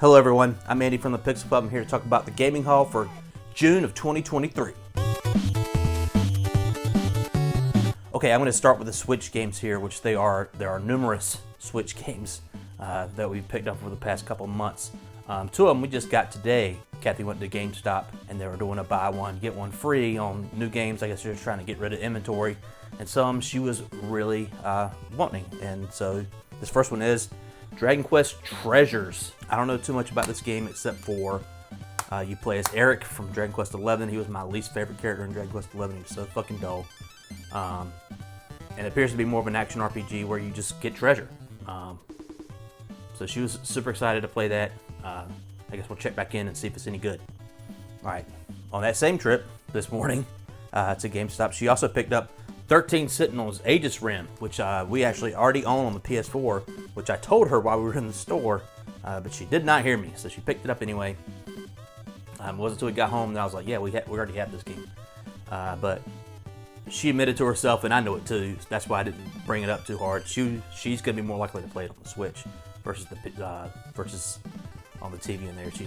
Hello everyone, I'm Andy from the Pixel Pub. I'm here to talk about the gaming haul for June of 2023. Okay, I'm going to start with the Switch games here, which there are numerous Switch games that we've picked up over the past couple months. Two of them we just got today. Kathy went to GameStop and they were doing a buy one, get one free on new games. I guess they're just trying to get rid of inventory. And some she was really wanting. And so this first one is Dragon Quest Treasures. I don't know too much about this game except for you play as Eric from Dragon Quest XI. He was my least favorite character in Dragon Quest XI. He was so fucking dull. And it appears to be more of an action RPG where you just get treasure. So she was super excited to play that. I guess we'll check back in and see if it's any good. Alright, on that same trip this morning to GameStop, she also picked up 13 Sentinels AEGIS RIM, which we actually already own on the PS4, which I told her while we were in the store, but she did not hear me, so she picked it up anyway. It wasn't until we got home that I was like, yeah, we already have this game. But she admitted to herself, and I know it too, so that's why I didn't bring it up too hard. She's going to be more likely to play it on the Switch versus on the TV in there. She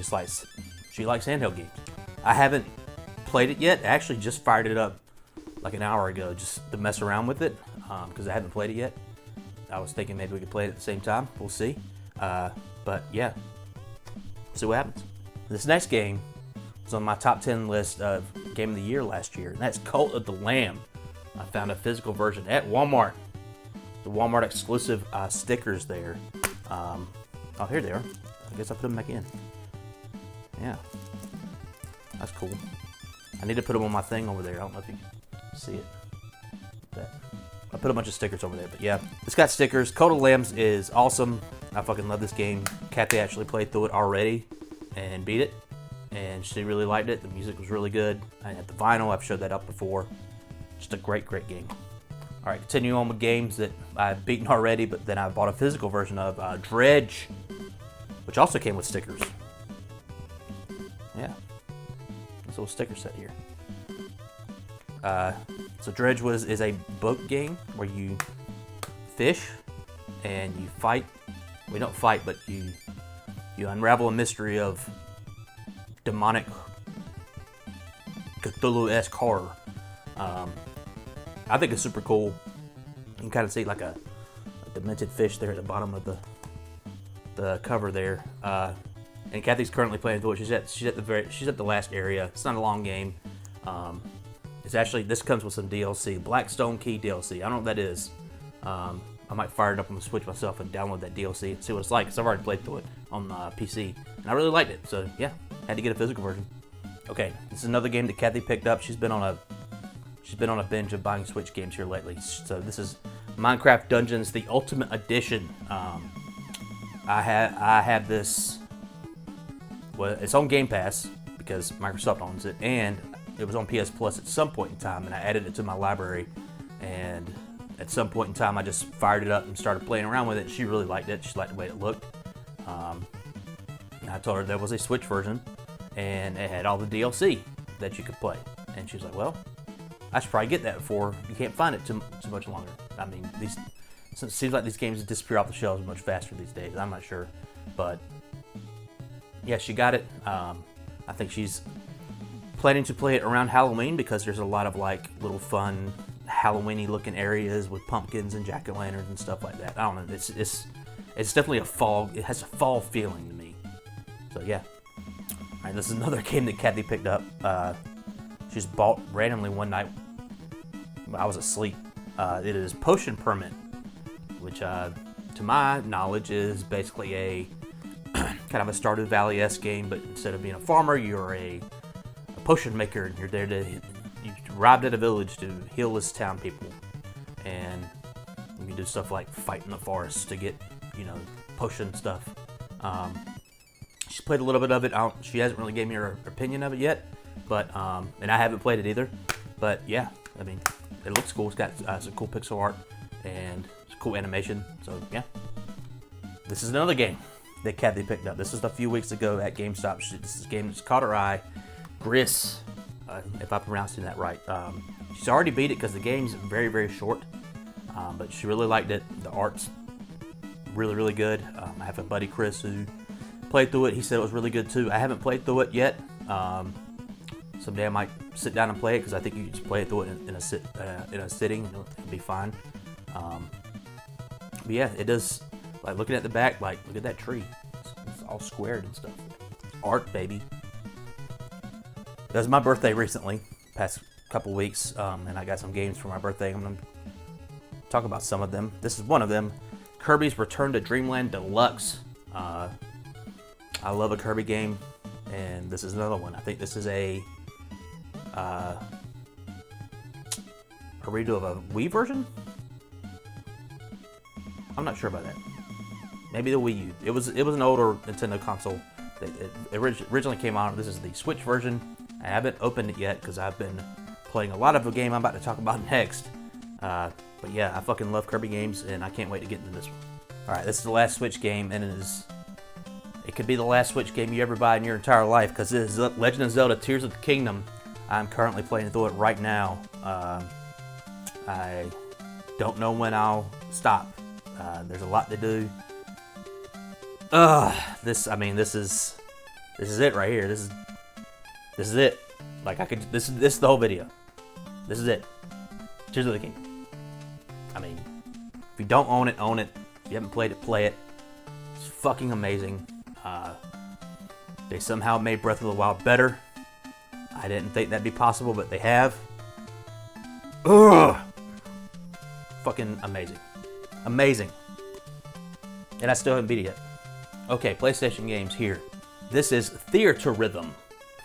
likes handheld games. I haven't played it yet. I actually just fired it up like an hour ago just to mess around with it because I haven't played it yet. I was thinking maybe we could play it at the same time. We'll see. But yeah, see what happens. This next game is on my top 10 list of Game of the Year last year, and that's Cult of the Lamb. I found a physical version at Walmart. The Walmart exclusive stickers there. Oh, here they are. I guess I put them back in. Yeah, that's cool. I need to put them on my thing over there. I don't know if you can see it. I put a bunch of stickers over there, but yeah. It's got stickers. Cult of the Lambs is awesome. I fucking love this game. Kathy actually played through it already and beat it, and she really liked it. The music was really good. I had the vinyl. I've showed that up before. Just a great, great game. All right, continuing on with games that I've beaten already, but then I bought a physical version of DREDGE, which also came with stickers. Yeah, this little sticker set here. So DREDGE is a boat game where you fish and you fight. We don't fight, but you unravel a mystery of demonic Cthulhu-esque horror. I think it's super cool. You can kind of see like a demented fish there at the bottom of the cover there. And Kathy's currently playing through it. She's at the last area. It's not a long game. It's actually, this comes with some DLC, Blackstone Key DLC. I don't know what that is. I might fire it up on the Switch myself and download that DLC and see what it's like, because I've already played through it on PC, and I really liked it. So yeah, had to get a physical version. Okay, this is another game that Kathy picked up. She's been on a binge of buying Switch games here lately. So this is Minecraft Dungeons: The Ultimate Edition. I have this. Well, it's on Game Pass because Microsoft owns it, and it was on PS Plus at some point in time, and I added it to my library. And at some point in time, I just fired it up and started playing around with it. She really liked it. She liked the way it looked. And I told her there was a Switch version, and it had all the DLC that you could play. And she was like, "Well, I should probably get that before you can't find it too much longer." I mean, it seems like these games disappear off the shelves much faster these days. I'm not sure, but yeah, she got it. I think she's planning to play it around Halloween because there's a lot of like little fun Halloween-y looking areas with pumpkins and jack-o'-lanterns and stuff like that. I don't know. It's definitely a fall. It has a fall feeling to me. So yeah. All right, this is another game that Kathy picked up. She just bought randomly one night. I was asleep. It is Potion Permit, which to my knowledge is basically a kind of a Stardew Valley-esque game, but instead of being a farmer, you're a potion maker, and you're there to, you arrived at a village to heal this town people, and you do stuff like fight in the forest to get, potion stuff. She played a little bit of it. She hasn't really gave me her opinion of it yet, but and I haven't played it either. But yeah, I mean, it looks cool. It's got some cool pixel art and some cool animation. So yeah, this is another game that Kathy picked up. This is a few weeks ago at GameStop. This is a game that's caught her eye. Gris, if I'm pronouncing that right. She's already beat it because the game's very, very short, but she really liked it. The art's really, really good. I have a buddy, Chris, who played through it. He said it was really good too. I haven't played through it yet. Someday I might sit down and play it because I think you can just play it through it in a sitting and it'll be fine. But yeah, it does. Like looking at the back, like look at that tree. It's all squared and stuff. Art, baby. It was my birthday recently, past couple weeks, and I got some games for my birthday. I'm gonna talk about some of them. This is one of them. Kirby's Return to Dreamland Deluxe. I love a Kirby game, and this is another one. I think this is a redo of a Wii version? I'm not sure about that. Maybe the Wii U. It was an older Nintendo console. It originally came out. This is the Switch version. I haven't opened it yet because I've been playing a lot of a game I'm about to talk about next. But yeah, I fucking love Kirby games, and I can't wait to get into this one. Alright, this is the last Switch game, and it could be the last Switch game you ever buy in your entire life, because this is Legend of Zelda Tears of the Kingdom. I'm currently playing through it right now. I don't know when I'll stop. There's a lot to do. This is it right here. This is it. Like this is the whole video. This is it. Tears of the Kingdom. I mean, if you don't own it, own it. If you haven't played it, play it. It's fucking amazing. They somehow made Breath of the Wild better. I didn't think that'd be possible, but they have. Ugh! Fucking amazing. Amazing. And I still haven't beat it yet. Okay, PlayStation games here. This is THEATRHYTHM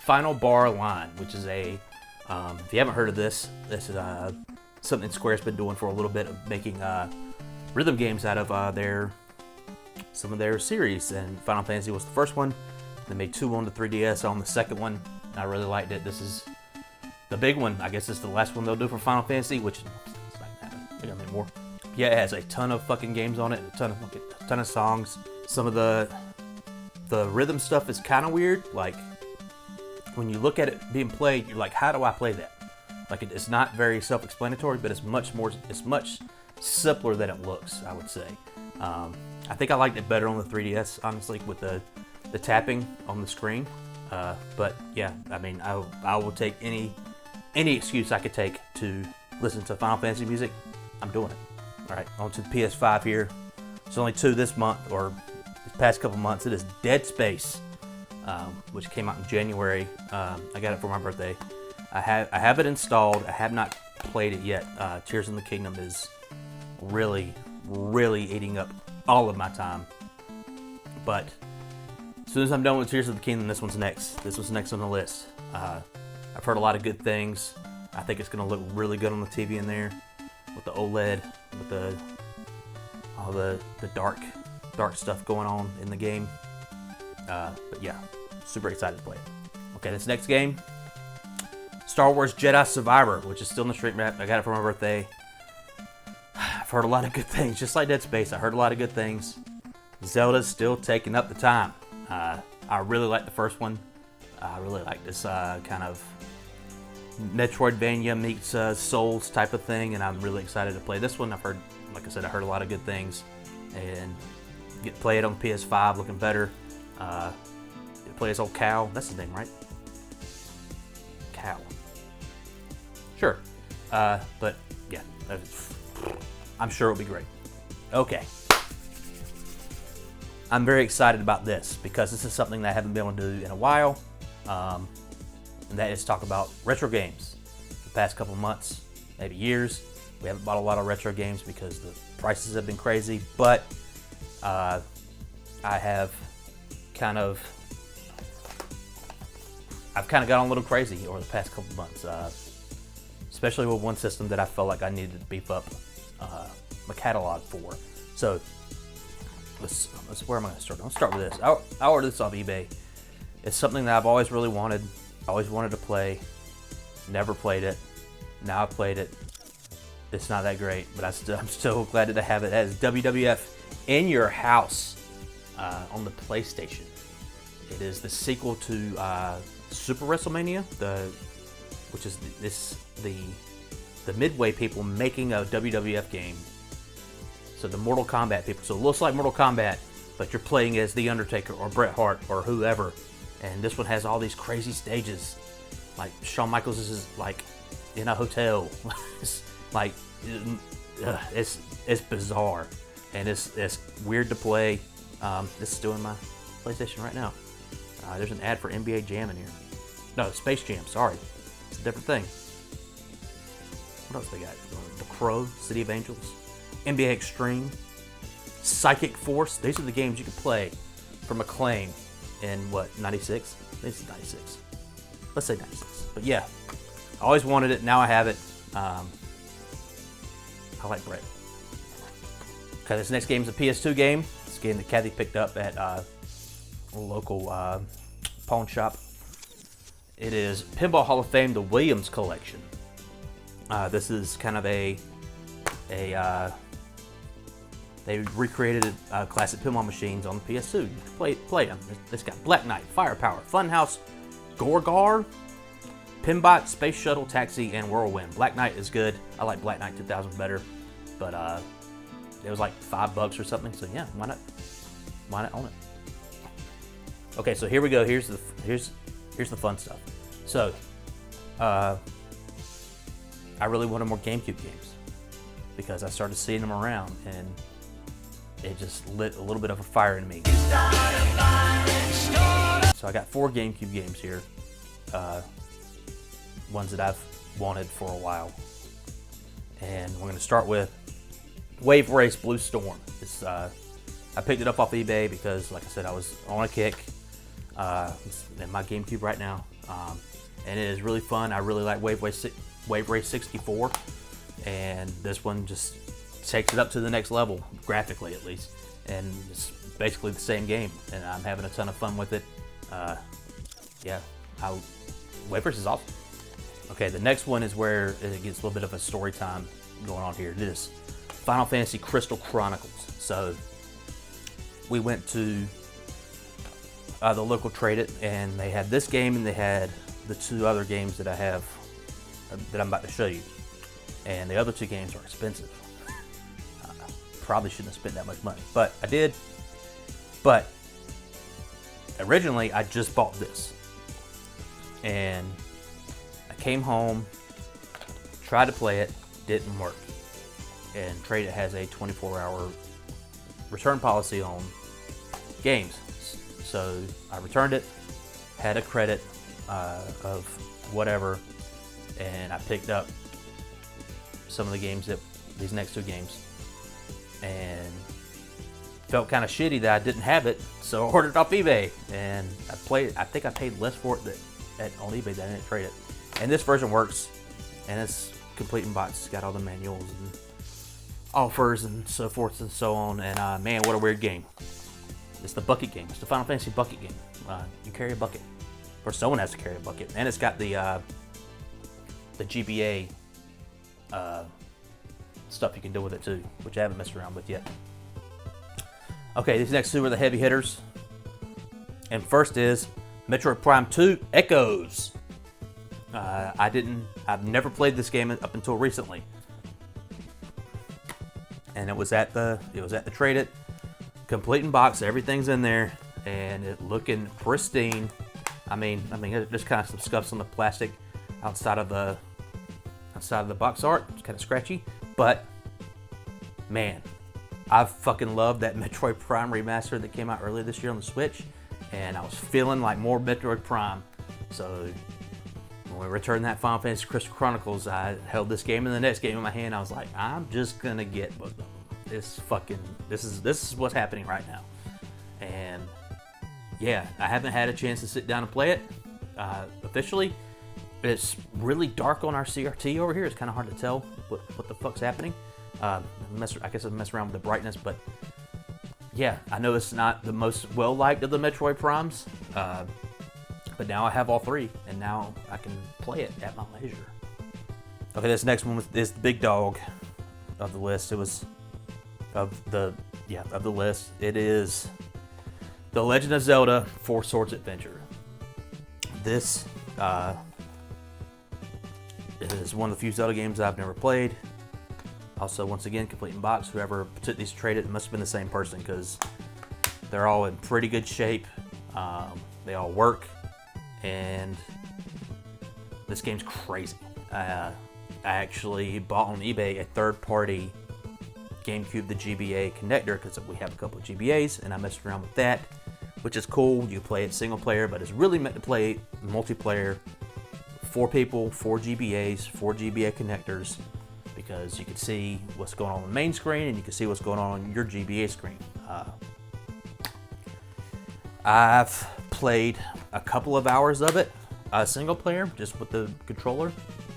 Final Bar Line, which is a, if you haven't heard of this is something Square's been doing for a little bit, of making rhythm games out of some of their series, and Final Fantasy was the first one. They made 2 on the 3DS on the second one. I really liked it. This is the big one. I guess it's the last one they'll do for Final Fantasy, which it's not happening. They got many more. Yeah, it has a ton of fucking games on it, a ton of songs. Some of the rhythm stuff is kind of weird. Like when you look at it being played, you're like, how do I play that? Like it's not very self-explanatory, but it's much simpler than it looks, I would say. I think I liked it better on the 3DS, honestly, with the tapping on the screen. But yeah, I mean, I will take any excuse I could take to listen to Final Fantasy music. I'm doing it. All right, on to the PS5 here. There's only 2 this month, or this past couple months. It is Dead Space, which came out in January. I got it for my birthday. I have it installed. I have not played it yet. Tears in the Kingdom is really eating up all of my time. But as soon as I'm done with Tears of the Kingdom, this one's next. This one's next on the list. I've heard a lot of good things. I think it's going to look really good on the TV in there with the OLED, with all the dark stuff going on in the game. But yeah, super excited to play it. Okay, this next game, Star Wars Jedi Survivor, which is still in the shrink wrap. I got it for my birthday. I've heard a lot of good things, just like Dead Space. I heard a lot of good things. Zelda's still taking up the time. I really like the first one. I really like this kind of Metroidvania meets Souls type of thing, and I'm really excited to play this one. I've heard, like I said, I heard a lot of good things, and play it on PS5, looking better. Play as old Cal. That's his name, right? Cal. Sure. But yeah, I'm sure it'll be great. Okay. I'm very excited about this because this is something that I haven't been able to do in a while, and that is talk about retro games. The past couple months, maybe years, we haven't bought a lot of retro games because the prices have been crazy, but I have I've kind of got on a little crazy over the past couple months, especially with one system that I felt like I needed to beef up my catalog for. So where am I going to start? I'll start with this. I ordered this off eBay. It's something that I've always really wanted. Always wanted to play. Never played it. Now I played it. It's not that great, but I'm still glad that I have it. It has WWF In Your House on the PlayStation. It is the sequel to Super WrestleMania, which is the Midway people making a WWF game. So the Mortal Kombat people. So it looks like Mortal Kombat, but you're playing as The Undertaker or Bret Hart or whoever. And this one has all these crazy stages. Like Shawn Michaels is like in a hotel. It's like, it's bizarre. And it's weird to play. This is doing my PlayStation right now. There's an ad for NBA Jam in here. No, Space Jam, sorry. It's a different thing. What else they got? The Crow, City of Angels, NBA Extreme, Psychic Force. These are the games you can play from Acclaim in what, 96? This is 96. Let's say 96. But yeah, I always wanted it. Now I have it. I like Brett. Okay, this next game is a PS2 game. It's a game that Kathy picked up at a local pawn shop. It is Pinball Hall of Fame, the Williams Collection. This is kind of they recreated classic pinball machines on the PS2. You can play them. It's got Black Knight, Firepower, Funhouse, Gorgar, Pinbot, Space Shuttle, Taxi, and Whirlwind. Black Knight is good. I like Black Knight 2000 better, but it was like $5 or something. So yeah, why not own it? Okay, so here we go. Here's the fun stuff. So, I really wanted more GameCube games because I started seeing them around and it just lit a little bit of a fire in me. So I got 4 GameCube games here, ones that I've wanted for a while. And we're going to start with WAVERACE BLUESTORM. I picked it up off eBay because, like I said, I was on a kick. It's in my GameCube right now, and it is really fun. I really like WaveRace 64, and this one just takes it up to the next level, graphically at least, and it's basically the same game, and I'm having a ton of fun with it. Yeah, WaveRace is awesome. Okay, the next one is where it gets a little bit of a story time going on here. This Final Fantasy Crystal Chronicles. So we went to the local Trade It, and they had this game and they had the 2 other games that I have that I'm about to show you. And the other 2 games are expensive. Probably shouldn't have spent that much money, but I did. But originally I just bought this, and I came home, tried to play it, didn't work. And Trade It has a 24-hour return policy on games. So I returned it, had a credit of whatever, and I picked up some of the games, these next 2 games, and felt kind of shitty that I didn't have it, so I ordered it off eBay, and I think I paid less for it on eBay than at Trade It. And this version works, and it's complete in box. It's got all the manuals and offers and so forth and so on, and man, what a weird game. It's the bucket game. It's the Final Fantasy bucket game. You carry a bucket, or someone has to carry a bucket, and it's got the GBA stuff you can do with it too, which I haven't messed around with yet. Okay, these next 2 are the heavy hitters, and first is Metroid Prime 2 Echoes. I've never played this game up until recently, and it was at the Trade It. Complete in box, everything's in there, and it looking pristine. I mean, there's kind of some scuffs on the plastic outside of the box art. It's kind of scratchy, but man, I fucking love that Metroid Prime remaster that came out earlier this year on the Switch, and I was feeling like more Metroid Prime. So when we returned that Final Fantasy Crystal Chronicles, I held this game and the next game in my hand. I was like, I'm just gonna get both of them. This is what's happening right now. And yeah, I haven't had a chance to sit down and play it officially. It's really dark on our CRT over here. It's kind of hard to tell what the fuck's happening. I guess I mess around with the brightness, but yeah, I know it's not the most well-liked of the Metroid Primes, but now I have all 3, and now I can play it at my leisure. Okay, this next one is the big dog of the list. Of the list. It is The Legend of Zelda 4 Swords Adventure. This is one of the few Zelda games I've never played. Also, once again, complete in box. Whoever took these to Trade It, must have been the same person, because They're all in pretty good shape. They all work, and this game's crazy. I actually bought on eBay a third-party GameCube, the GBA connector, because we have a couple of GBAs, and I messed around with that, which is cool. You play it single player, but it's really meant to play multiplayer. 4 people, 4 GBAs, 4 GBA connectors, because you can see what's going on the main screen and you can see what's going on your GBA screen. I've played a couple of hours of it, single player, just with the controller,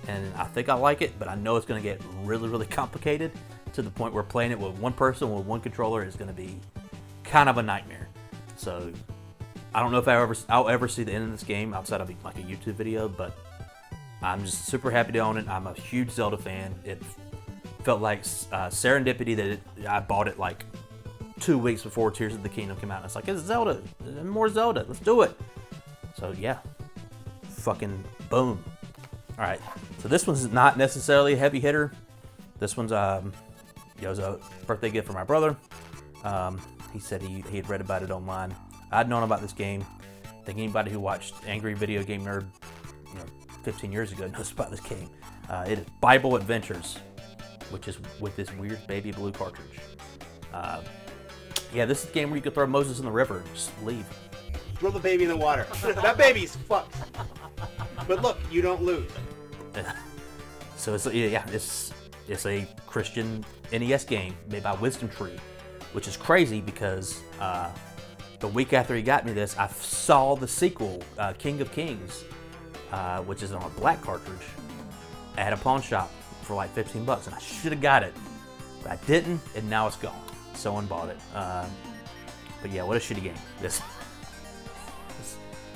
and I think I like it, but I know it's going to get really, really complicated to the point where playing it with one person with one controller is going to be kind of a nightmare. So I don't know if I'll ever see the end of this game outside of like a YouTube video, but I'm just super happy to own it. I'm a huge Zelda fan. It felt like serendipity that I bought it like 2 weeks before Tears of the Kingdom came out. And it's like, it's Zelda, more Zelda, let's do it. So yeah, fucking boom. All right, so this one's not necessarily a heavy hitter. This one's it was a birthday gift for my brother. He said he had read about it online. I'd known about this game. I think anybody who watched Angry Video Game Nerd, 15 years ago knows about this game. It is Bible Adventures, which is with this weird baby blue cartridge. Yeah, this is a game where you can throw Moses in the river and just leave. Throw the baby in the water. That baby's fucked. But look, you don't lose. So it's a Christian NES game made by Wisdom Tree, which is crazy because the week after he got me this, I saw the sequel, King of Kings, which is on a black cartridge, at a pawn shop for like 15 bucks, and I should have got it, but I didn't, and now it's gone. Someone bought it. But yeah, what a shitty game.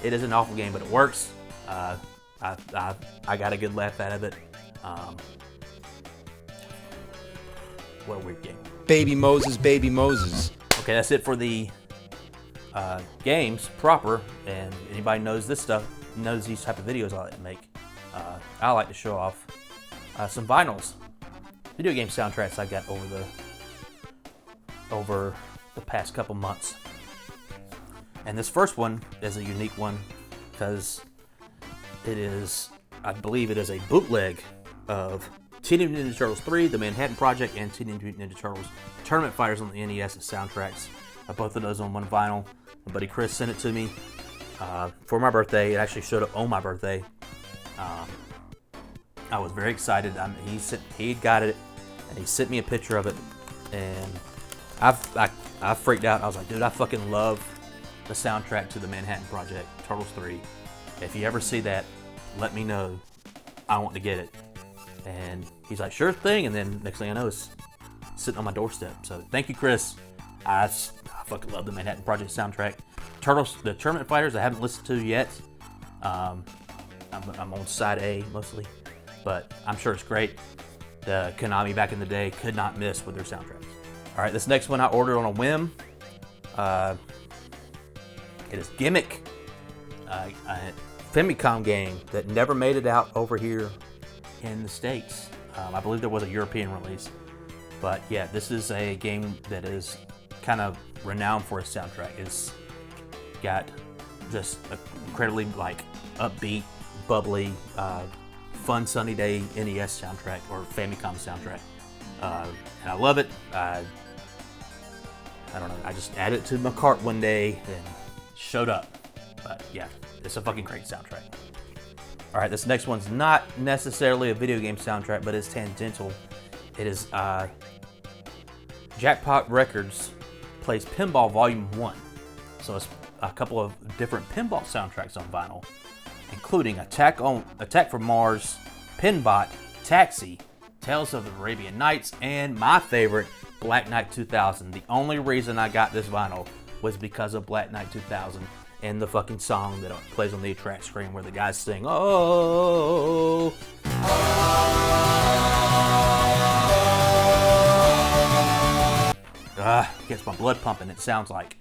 It is an awful game, but it works. I got a good laugh out of it. What a weird game. Baby Moses, baby Moses. Okay, that's it for the games proper, and anybody knows this stuff, knows these type of videos I like to make. I like to show off some vinyls, video game soundtracks I got over the past couple months. And this first one is a unique one because it is, I believe it is a bootleg of Teenage Mutant Ninja Turtles 3, The Manhattan Project, and Teenage Mutant Ninja Turtles Tournament Fighters on the NES soundtracks. Both of those on one vinyl. My buddy Chris sent it to me for my birthday. It actually showed up on my birthday. I was very excited. He got it, and he sent me a picture of it, and I freaked out. I was like, dude, I fucking love the soundtrack to the Manhattan Project, Turtles 3. If you ever see that, let me know. I want to get it. And he's like, sure thing. And then next thing I know, it's sitting on my doorstep. So thank you, Chris. I fucking love the Manhattan Project soundtrack. Turtles, the Tournament Fighters, I haven't listened to yet. I'm on side A mostly, but I'm sure it's great. The Konami back in the day could not miss with their soundtracks. All right, this next one I ordered on a whim. It is GIMMICK, a Famicom game that never made it out over here in the States. I believe there was a European release, but yeah, this is a game that is kind of renowned for its soundtrack. It's got just an incredibly like upbeat, bubbly, fun sunny day NES soundtrack or Famicom soundtrack, and I love it. I don't know. I just added it to my cart one day and showed up. But yeah, it's a fucking great soundtrack. All right, this next one's not necessarily a video game soundtrack, but it's tangential. It is Jackpot Records plays Pinball Volume 1. So it's a couple of different pinball soundtracks on vinyl, including Attack from Mars, Pinbot, Taxi, Tales of the Arabian Nights, and my favorite, Black Knight 2000. The only reason I got this vinyl was because of Black Knight 2000 and the fucking song that plays on the track screen where the guys sing, oh. Gets my blood pumping. It sounds like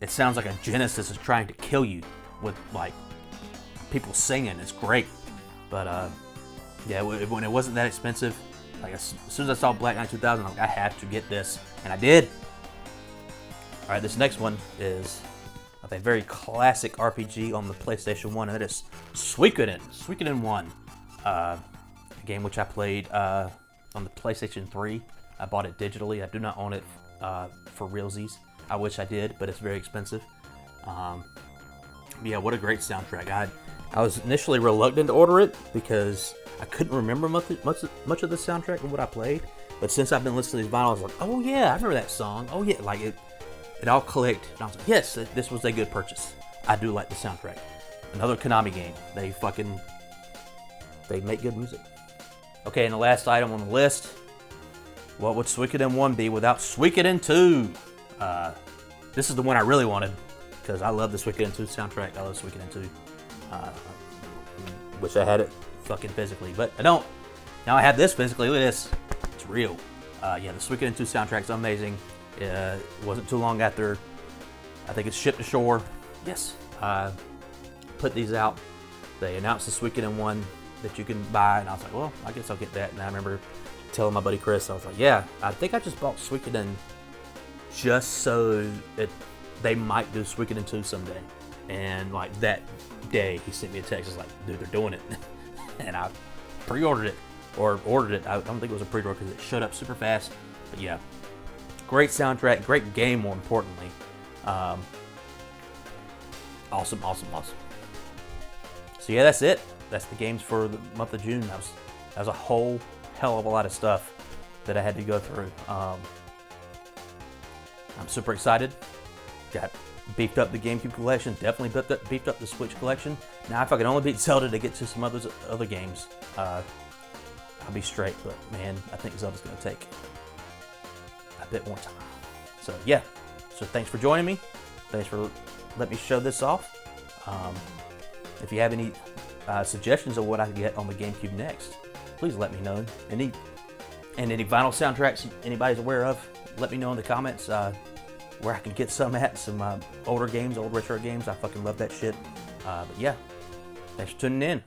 a Genesis is trying to kill you with like people singing. It's great. But yeah, when it wasn't that expensive, like as soon as I saw Black Knight 2000, I had to get this, and I did. All right, this next one is a very classic RPG on the PlayStation 1, and that is SUIKODEN. SUIKODEN 1. A game which I played on the PlayStation 3. I bought it digitally. I do not own it for realsies. I wish I did, but it's very expensive. Yeah, what a great soundtrack. I was initially reluctant to order it because I couldn't remember much of the soundtrack and what I played. But since I've been listening to these vinyls, I was like, oh yeah, I remember that song. Oh yeah, like it all clicked. And I was like, yes, this was a good purchase. I do like the soundtrack. Another Konami game. They make good music. Okay, and the last item on the list. What would SUIKODEN 1 be without SUIKODEN 2? This is the one I really wanted because I love the SUIKODEN 2 soundtrack. I love SUIKODEN 2. Wish I had it fucking physically, but I don't. Now I have this physically. Look at this. It's real. Yeah, the SUIKODEN 2 soundtrack's amazing. It wasn't too long after, I think it's shipped to shore. Yes. Put these out. They announced the SUIKODEN 1 that you can buy, and I was like, well, I guess I'll get that. And I remember telling my buddy Chris, I was like, yeah, I think I just bought SUIKODEN just so that they might do SUIKODEN 2 someday. And like that day, he sent me a text. He's like, dude, they're doing it. And I pre-ordered it, or ordered it. I don't think it was a pre-order because it showed up super fast. But yeah, great soundtrack, great game, more importantly. Awesome. So yeah, that's it. That's the games for the month of June. That was a whole hell of a lot of stuff that I had to go through. I'm super excited. Got beefed up the GameCube collection. Definitely beefed up the Switch collection. Now, if I could only beat Zelda to get to some other games, I'll be straight. But man, I think Zelda's going to take a bit more time. So yeah. So thanks for joining me. Thanks for letting me show this off. If you have any suggestions of what I can get on the GameCube next, please let me know. Any vinyl soundtracks anybody's aware of, let me know in the comments where I can get some at. Some older games, old retro games. I fucking love that shit. But yeah, thanks for tuning in.